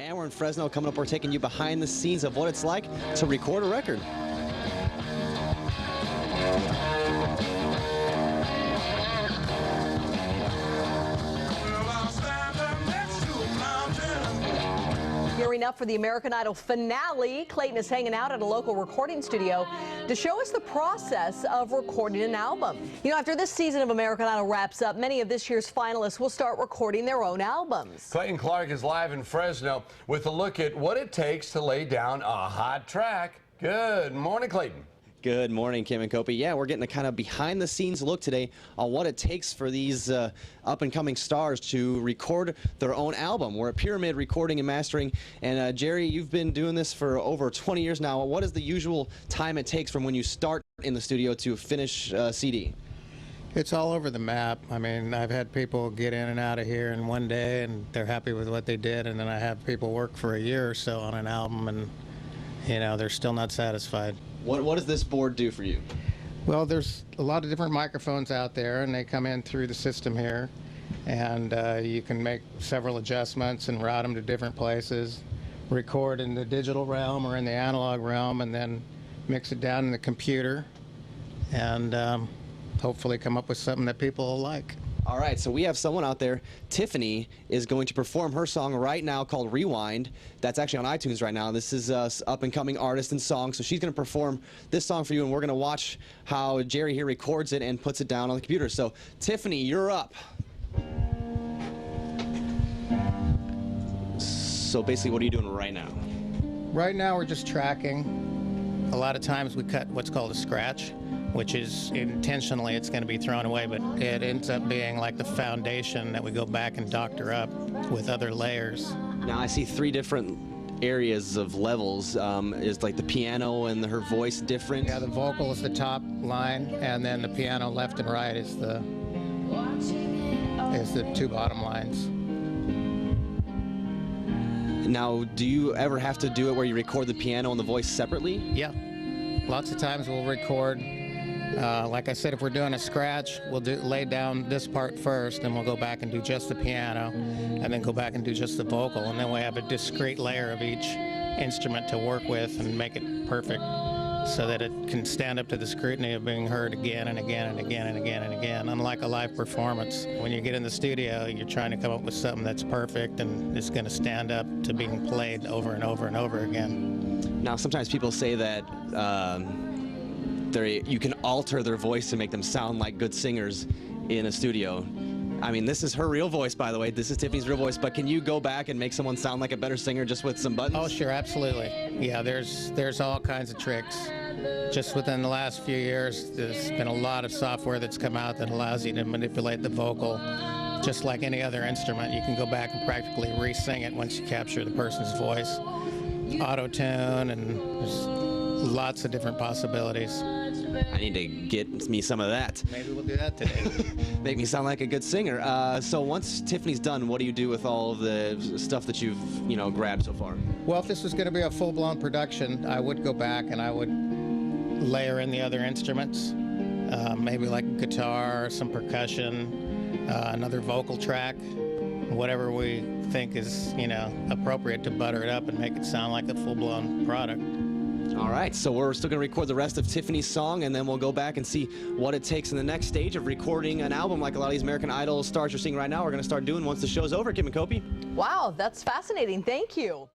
and we're in Fresno. Coming up, we're taking you behind the scenes of what it's like to record a record. Gearing up for the American Idol finale, Clayton is hanging out at a local recording studio to show us the process of recording an album. You know, after this season of American Idol wraps up, many of this year's finalists will start recording their own albums. Clayton Clark is live in Fresno with a look at what it takes to lay down a hot track. Good morning, Clayton. Good morning, Kim and Kopi. Yeah, we're getting a kind of behind-the-scenes look today on what it takes for these up-and-coming stars to record their own album. We're at Pyramid Recording and Mastering, and Jerry, you've been doing this for over 20 years now. What is the usual time it takes from when you start in the studio to finish CD? It's all over the map. I mean, I've had people get in and out of here in one day, and they're happy with what they did, and then I have people work for a year or so on an album, and you know, they're still not satisfied. What does this board do for you? Well, there's a lot of different microphones out there, and they come in through the system here, and you can make several adjustments and route them to different places, record in the digital realm or in the analog realm, and then mix it down in the computer, and hopefully come up with something that people will like. All right, so we have someone out there. Tiffany is going to perform her song right now called Rewind. That's actually on iTunes right now. This is an up-and-coming artist and song, so she's going to perform this song for you, and we're going to watch how Jerry here records it and puts it down on the computer. So, Tiffany, you're up. So basically, what are you doing right now? Right now, we're just tracking. A lot of times we cut what's called a scratch, which is intentionally it's going to be thrown away, but it ends up being like the foundation that we go back and doctor up with other layers. Now I see three different areas of levels. Is like the piano and her voice different? Yeah, the vocal is the top line, and then the piano left and right is the two bottom lines. Now, do you ever have to do it where you record the piano and the voice separately? Yeah, lots of times we'll record. Like I said, if we're doing a scratch, we'll lay down this part first, and we'll go back and do just the piano, and then go back and do just the vocal, and then we have a discrete layer of each instrument to work with and make it perfect so that it can stand up to the scrutiny of being heard again and again and again and again and again. Unlike a live performance, when you get in the studio, you're trying to come up with something that's perfect and is going to stand up to being played over and over and over again. Now, sometimes people say that you can alter their voice to make them sound like good singers in a studio. I mean, this is her real voice, by the way. This is Tiffany's real voice, but can you go back and make someone sound like a better singer just with some buttons? Oh, sure, absolutely. Yeah, there's all kinds of tricks. Just within the last few years, there's been a lot of software that's come out that allows you to manipulate the vocal just like any other instrument. You can go back and practically re-sing it once you capture the person's voice. Auto-tune, and there's lots of different possibilities. I need to get me some of that. Maybe we'll do that today. Make me sound like a good singer. So once Tiffany's done, what do you do with all of the stuff that you've, grabbed so far? Well, if this was going to be a full-blown production, I would go back and I would layer in the other instruments, maybe like a guitar, some percussion, another vocal track, whatever we think is, appropriate to butter it up and make it sound like a full-blown product. All right, so we're still going to record the rest of Tiffany's song, and then we'll go back and see what it takes in the next stage of recording an album like a lot of these American Idol stars you're seeing right now. We're going to start doing once the show's over. Kim and Kopi. Wow, that's fascinating. Thank you.